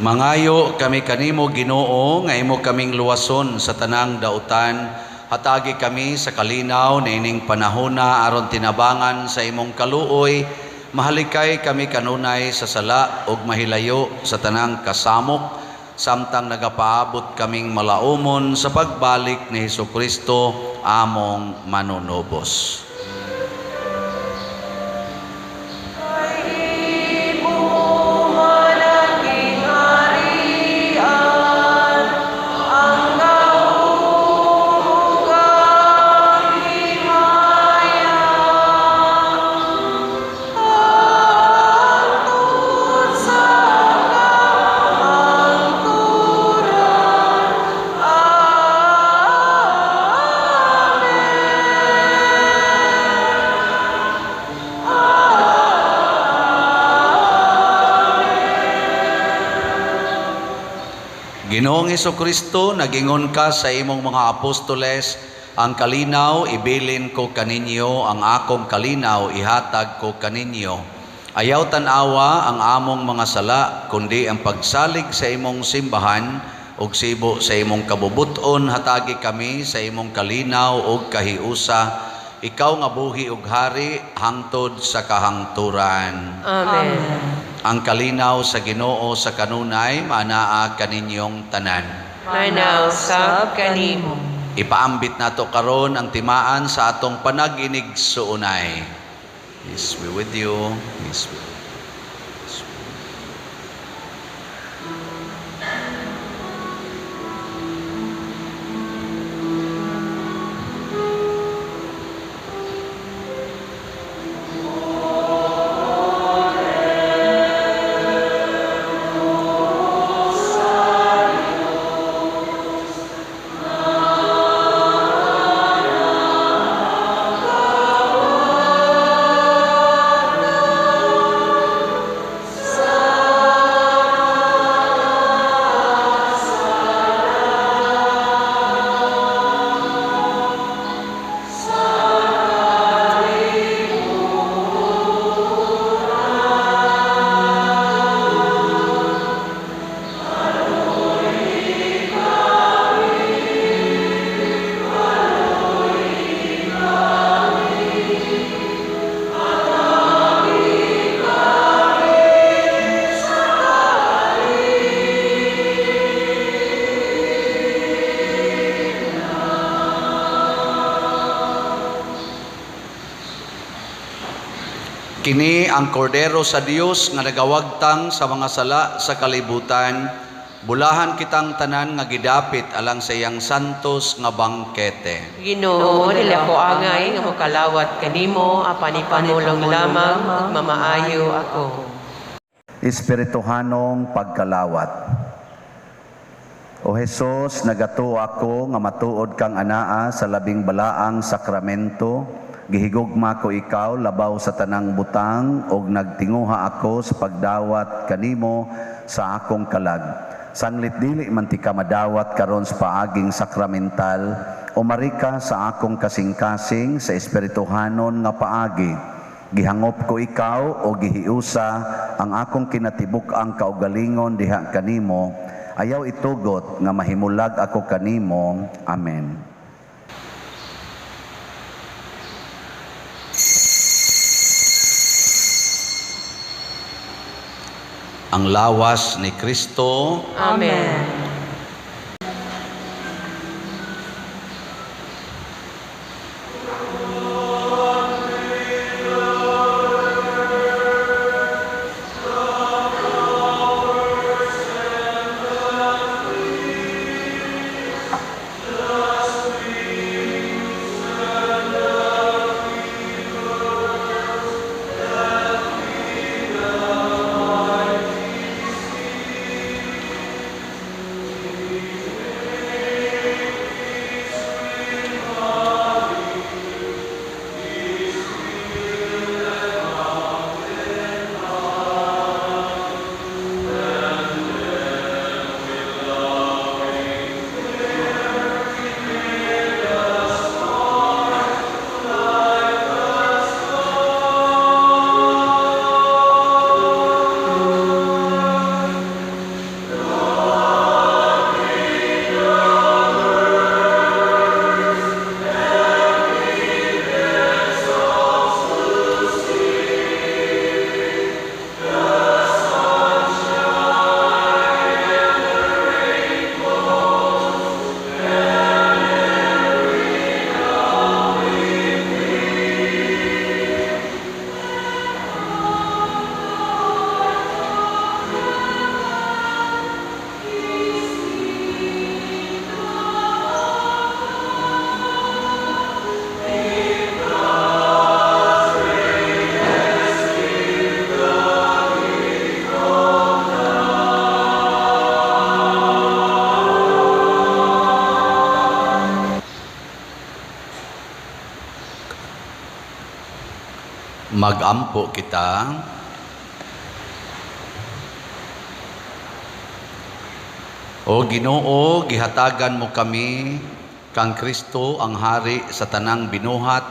Mangayo kami kanimo Ginoo nga imo kaming luwason sa tanang dautan, hatagi kami sa kalinaw na ining panahona aron tinabangan sa imong kaluoy, mahalikay kami kanunay sa sala ug mahilayo sa tanang kasamok, samtang nagapaabot kaming malaumon sa pagbalik ni Hesukristo among manunobos. Ginoong Hesukristo, nagingon ka sa imong mga apostoles, ang kalinaw ibilin ko kaninyo, ang akong kalinaw ihatag ko kaninyo. Ayaw tanawa ang among mga sala, kundi ang pagsalig sa imong simbahan, ug sibo sa imong kabubuton, hatagi kami sa imong kalinaw ug kahiusa. Ikaw nga buhi ug hari, hangtod sa kahangturan. Amen. Ang kalinaw sa Ginoo sa kanunay, manaa kaninyong tanan. Manaw sab kanimo. Ipaambit nato karon ang timaan sa atong panaginig suunay. Peace be with you. Peace be with you. Kini ang kordero sa Dios nga nagawagtang sa mga sala sa kalibutan, bulahan kitang tanan nga gidapit alang sa iyang santos nga bangkete. Ginoo, nila ko angay nga mokalawat kanimo, apan ipanulong lamang ug mamaayo ako. Espirituhanong pagkalawat. O Jesus, nagato ako nga matuod kang anaa sa labing balaang sakramento. Gihigugma ko ikaw labaw sa tanang butang ug nagtinguha ako sa pagdawat kanimo sa akong kalag. Sanglit dili man ti ka madawat karon sa paaging sakramental, umarika sa akong kasing-kasing sa espirituhanon nga paagi. Gihangop ko ikaw o gihiusa ang akong kinatibuk-ang kaugalingon diha kanimo. Ayaw itugot nga mahimulag ako kanimo. Amen. Ang lawas ni Kristo. Amen. Magampo kita. O Ginoo, gihatagan mo kami kang Kristo ang hari sa tanang binuhat,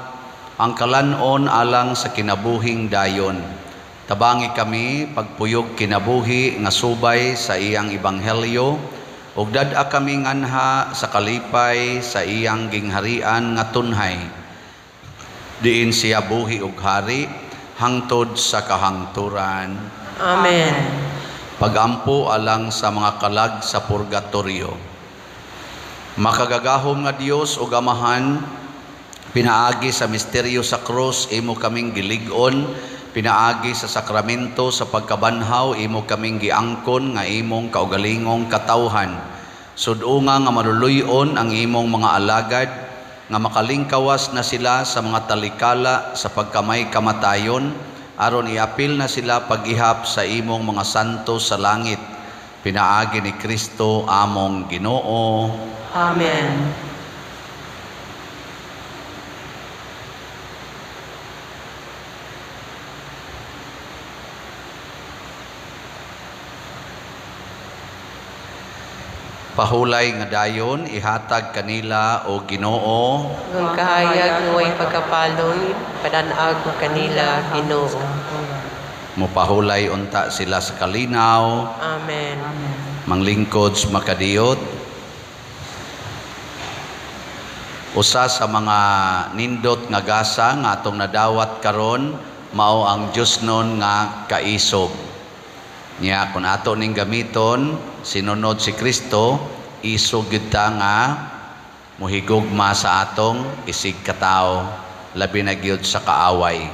ang kalanon alang sa kinabuhing dayon. Tabangi kami pagpuyog kinabuhi nga subay sa iyang ebanghelyo, ug dad-a kami nganha sa kalipay sa iyang gingharian nga tunhay. Diin siya buhi ug hari hangtod sa kahangturan. Amen. Pagampo alang sa mga kalag sa purgatorio. Makagagahom nga Dios ug Amahan, pinaagi sa misteryo sa krus imo kaming gilig-on, pinaagi sa sakramento sa pagkabanhaw imo kaming giangkon nga imong kaugalingong katawhan. Sud-unga nga maluluy-on ang imong mga alagad, nga makalingkawas na sila sa mga talikala sa pagkamay kamatayon, aron iapil na sila pag-ihap sa imong mga santo sa langit. Pinaagi ni Kristo among Ginoo. Amen. Pahulay nga dayon ihatag kanila o Ginoo. Ang kahayag nga way pagkapalon, padanag ko kanila, Ginoo. Mupahulay unta sila sa kalinaw. Amen. Manglingkod sa makadiyot. Usa sa mga nindot nga gasa nga atong nadawat karon mao ang Diosnon nga kaisog. Nya kun ato ning gamiton sinunod si Kristo, isog gyud ta nga muhigugma sa atong isig katao, labi na gyud sa kaaway.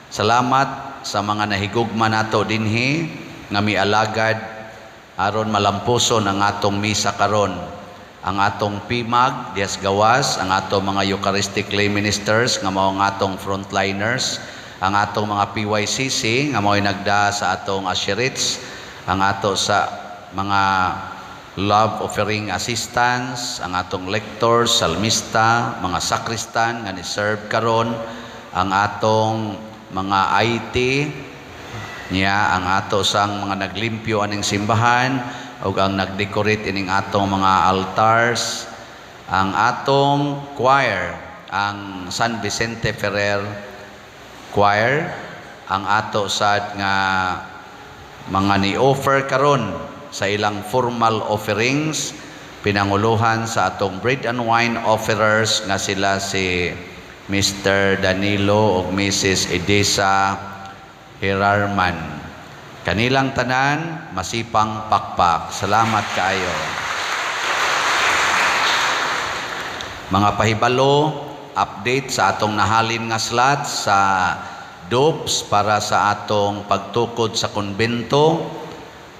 Salamat sa mga nahigugma nato dinhi nga mialagad aron malampuson ang atong misa karon. Ang atong PIMAG dias gawas, ang atong mga Eucharistic lay ministers nga mao ang atong frontliners, ang atong mga PYCC nga mao'y nagda sa atong asherits, ang ato sa mga love offering assistants, ang atong lectors, salmista, mga sakristan nga ni-serve karon, ang atong mga IT niya, ang ato sang mga naglimpyo aning simbahan ug ang nagdecorate ining atong mga altars, ang atong choir, ang San Vicente Ferrer Choir, ang ato sad nga mga ni-offer karon sa ilang formal offerings, pinanguluhan sa atong bread and wine offerers nga sila si Mr. Danilo ug Mrs. Edesa Hirarman. Kanilang tanan, masipang pakpak. Salamat kaayo. Mga pahibalo, update sa atong nahalin nga slots sa DOPS para sa atong pagtukod sa konbento.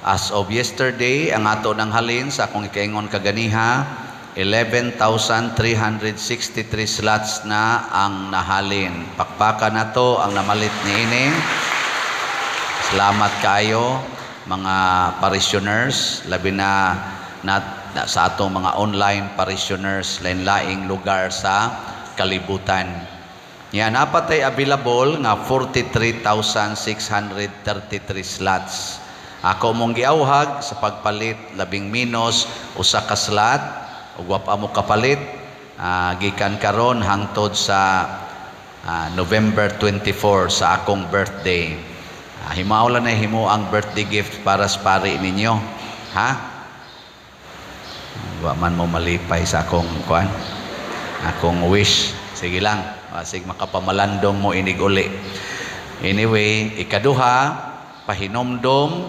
As of yesterday, ang ato nang halin sa akong ikaingon kaganiha, 11,363 slots na ang nahalin. Pakpaka na to ang namalit niini. Salamat kayo mga parishioners, labi na sa atong mga online parishioners lain-laing lugar sa kalibutan. Yan, napatay available nga 43,633 slots. Ako mong giawhag sa pagpalit labing minus usa ka slot ug wa pa mo kapalit gikan karon hangtod sa November 24 sa akong birthday. Himaw lang na himo ang birthday gift para sa pari ninyo. Ha? Wa man mo malipay sa akong kuan. Akong wish. Sige lang. Sig makapamalandong mo inig uli. Anyway, ikaduha, pahinomdom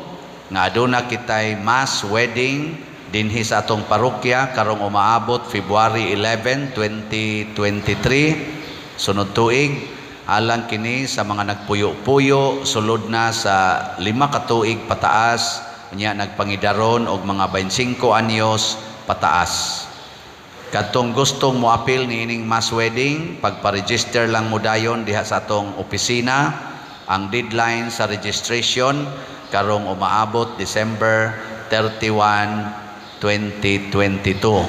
nga aduna kitay mass wedding dinhi sa atong parokya karong umaabot February 11, 2023. Sunod tuig, alang kini sa mga nagpuyo-puyo sulod na sa 5 ka tuig pataas, nya nagpangidaron og mga 25 anyos pataas. Kadtong gustong moapil ni ining mass wedding, pagpa-register lang mo dayon diha sa atong opisina. Ang deadline sa registration karong umaabot December 31, 2022.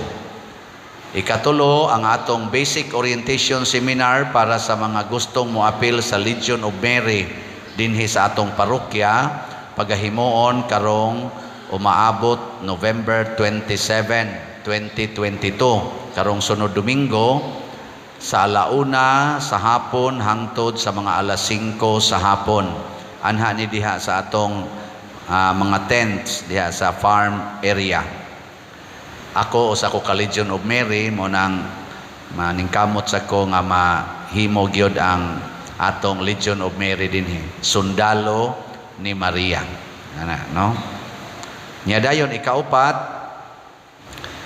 Ikatulo, ang atong basic orientation seminar para sa mga gustong moapil sa Legion of Mary dinhi sa atong parokya, pagahimuon karong umaabot November 27, 2022, karong sunod Domingo sa alauna sa hapon hangtod sa mga alas 5 sa hapon. Anha ni diha sa atong mga tents diha sa farm area. Ako sa ko ka Legion of Mary mo nang maningkamot sa ko nga mahimo gyud ang atong Legion of Mary dinhi, sundalo ni Maria. Ana, no? Nya dayon ikaupat,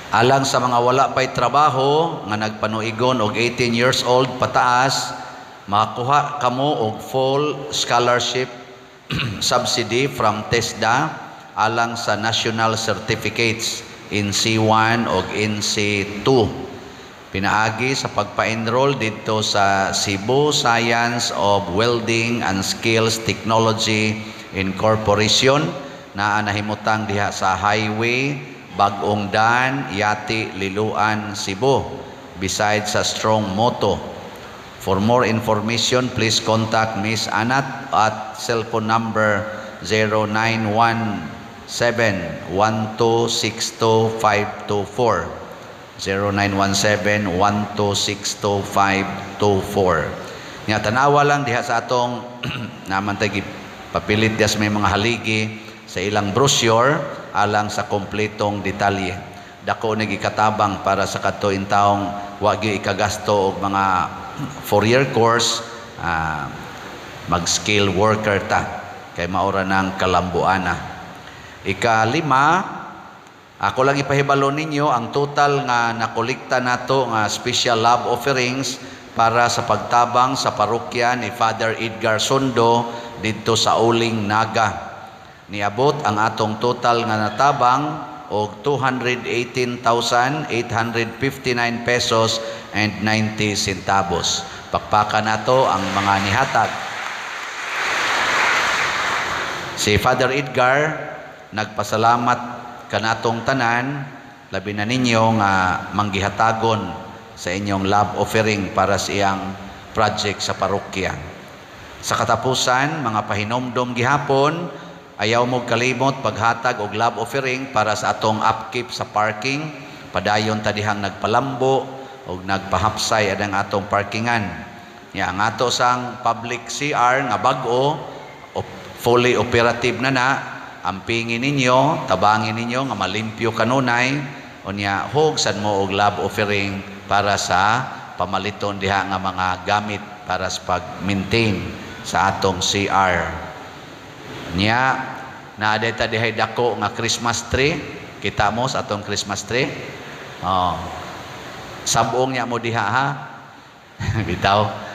alang sa mga wala pay trabaho nga nagpanuigon og 18 years old pataas, makakuha kamo og full scholarship subsidy from TESDA alang sa national certificates in C1 o in C2. Pinaagi sa pagpa-enroll dito sa Cebu Science of Welding and Skills Technology Incorporation na nahimutang diha sa Highway Bag-ong Dan, Yati, Liloan, Cebu beside sa Strong Moto. For more information, please contact Miss Anat at cellphone number 0917-1262-524. 0917-1262-524. Nga tanawa lang diha sa atong naman tagi papilit dias may mga haligi sa ilang brochure alang sa kompletong detalye. Dako nagikatabang para sa katuin taong wa gyud ikagasto og mga 4-year course, mag-skill worker ta kay maura ng kalambuana. Ikalima, ako lang ipahibalo ninyo ang total nga nakolekta nato nga special love offerings para sa pagtabang sa parokya ni Father Edgar Sondo didto sa uling Naga. Niabot ang atong total nga natabang og 218,859 pesos and 90 centavos. Pakpakan nato ang mga nihatag. Si Father Edgar nagpasalamat kanatong tanan, labi na ninyo nga manggihatagon sa inyong love offering para sa iyang project sa parokya. Sa katapusan, mga pahinomdom gihapon, ayaw mo kalimot paghatag og love offering para sa atong upkeep sa parking. Padayon ta dihang nagpalambo og nagpahapsay adang atong parkingan. Ya, ang ato sang public CR nga bag-o, fully operative na, ampingin ninyo, tabangin ninyo nga malimpyo kanunay, unya hugsan mo og love offering para sa pamaliton diha nga mga gamit para sa pag-maintain sa atong CR. Nya naaday ta dihay dako nga Christmas tree. Kita mo sa atong Christmas tree. Oh. Sabong nya mo diha ha. Bitaw.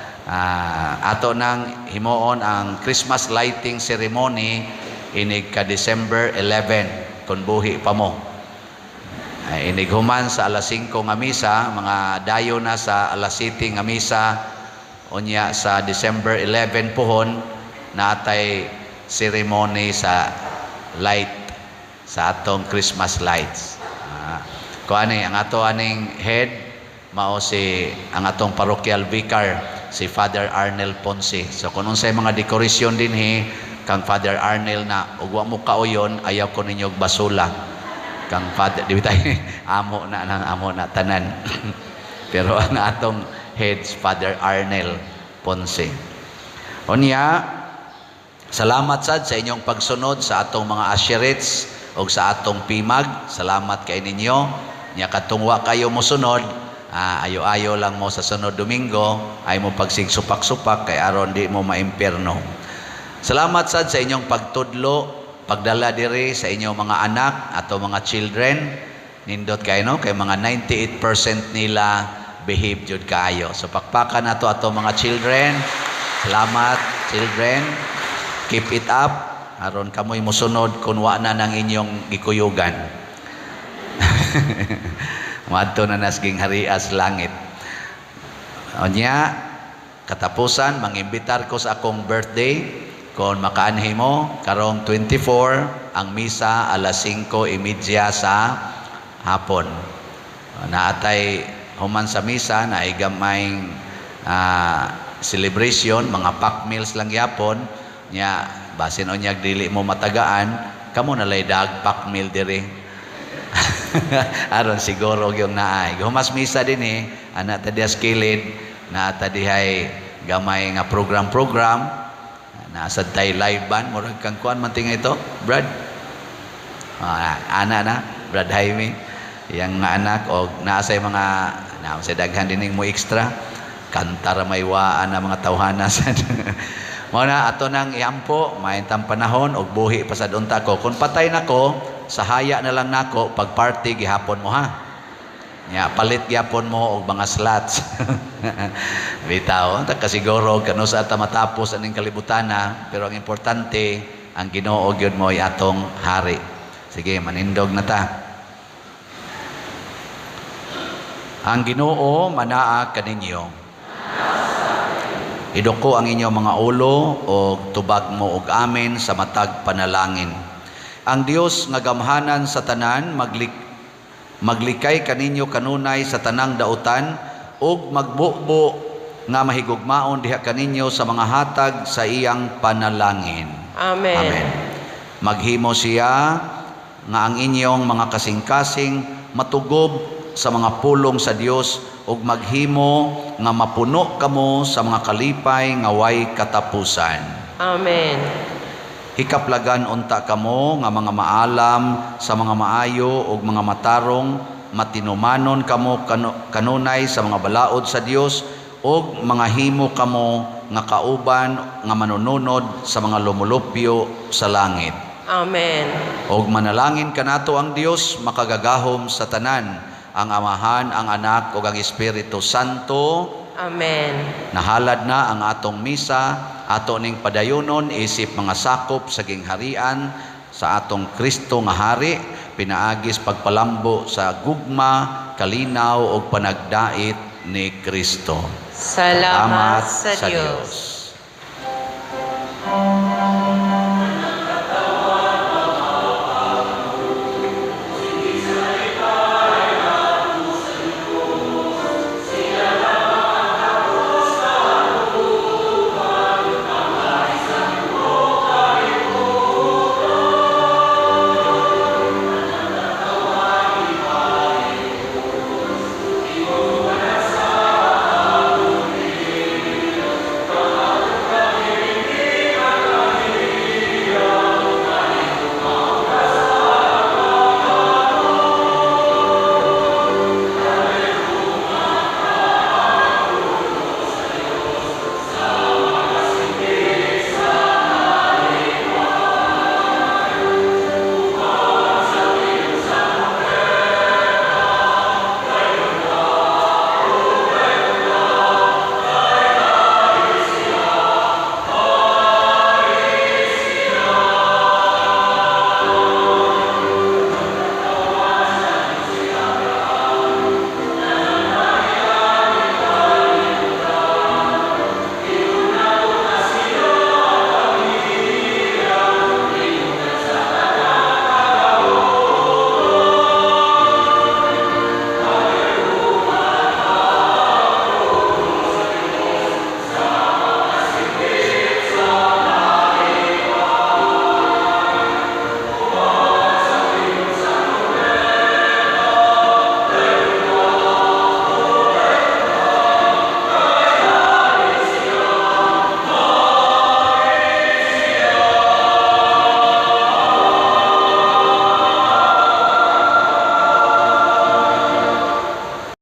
Ato nang himuon ang Christmas lighting ceremony inig ka December 11 kun buhi pa mo. Inig human sa alas 5 nga misa, mga dayo na sa alas 7 nga misa. Unya sa December 11 pohon natay ceremony sa light sa atong Christmas lights. Kuani ang ato aning head mao si ang atong parochial vicar si Father Arnel Ponce. So kung unsay mga dekorasyon dinhi kang Father Arnel na ug wa mo kauyon, ayaw ko ninyo basula. Kang Father di bitay amo na tanan. Pero ang atong head Father Arnel Ponce. Unya, salamat sad sa inyong pagsunod sa atong mga asherets o sa atong pimag. Salamat kay ninyo. Nya katungwa kayo mo sunod, ayo-ayo lang mo sa sunod Domingo, ay mo pagsigsupak-supak kay aron di mo maimperno. Salamat sad sa inyong pagtudlo, pagdala diri sa inyong mga anak ato mga children. Nindot kayo no, kay mga 98% nila behave jud kaayo. So pakpakan nato ato mga children. Salamat children. Keep it up aron kamoy mosunod kun wa na nang inyong gikuyugan. Madto na nasging harias langit. Onya katapusan mangimbitar ko sa akong birthday kon makaanhi mo karong 24 ang misa alas 5:30 sa hapon. Naatay human sa misa na igamay celebration, mga pack meals lang yapon nya basin onyag dili mo matagaan kamo nalay dag pack meal diri. Aron siguro yung naay humas misa din ana ta dias kilid na ta dihay gamay nga program nasa tay live band murag kang kuan man tinga ito Brad ana na Brad Jaime yang nga anak o naasay mga sa daghan dining mo extra kantar may waan na mga tawhana sad. Muna ato nang iampo maintang panahon og buhi pa sad unta ko kun patay nako sa haya na lang nako pag party gihapon mo ha. Nya palit gyapon mo og mga slots. Bitaw ta kasiguro kano sa ta matapos aning kalibutana pero ang importante ang Ginoo gyud mo ay atong hari. Sige manindog na ta. Ang Ginoo manaa kaninyo. Idoko ang inyong mga ulo o tubag mo og amen sa matag panalangin. Ang Dios nga gamhanan sa tanan maglikay kaninyo kanunay sa tanang dautan ug magbubo nga mahigugmaon diha kaninyo sa mga hatag sa iyang panalangin. Amen. Amen. Maghimo siya nga ang inyong mga kasing-kasing matugob sa mga pulong sa Dios ug maghimo nga mapuno kamo sa mga kalipay nga way katapusan. Amen. Hikaplagan unta kamo nga mga maalam sa mga maayo ug mga matarong matinumanon kamo kanunay sa mga balaod sa Dios ug mga himo kamo nga kauban nga manununod sa mga lumulupyo sa langit. Amen. Og manalangin kanato ang Dios makagagahom sa tanan, ang Amahan, ang Anak ug ang Espiritu Santo. Amen. Nahalad na ang atong misa. ato ning padayonon isip mga sakop sa gingharian sa atong Kristo nga hari, pinaagis pagpalambo sa gugma, kalinaw ug panagdait ni Kristo. Salamat sa Dios.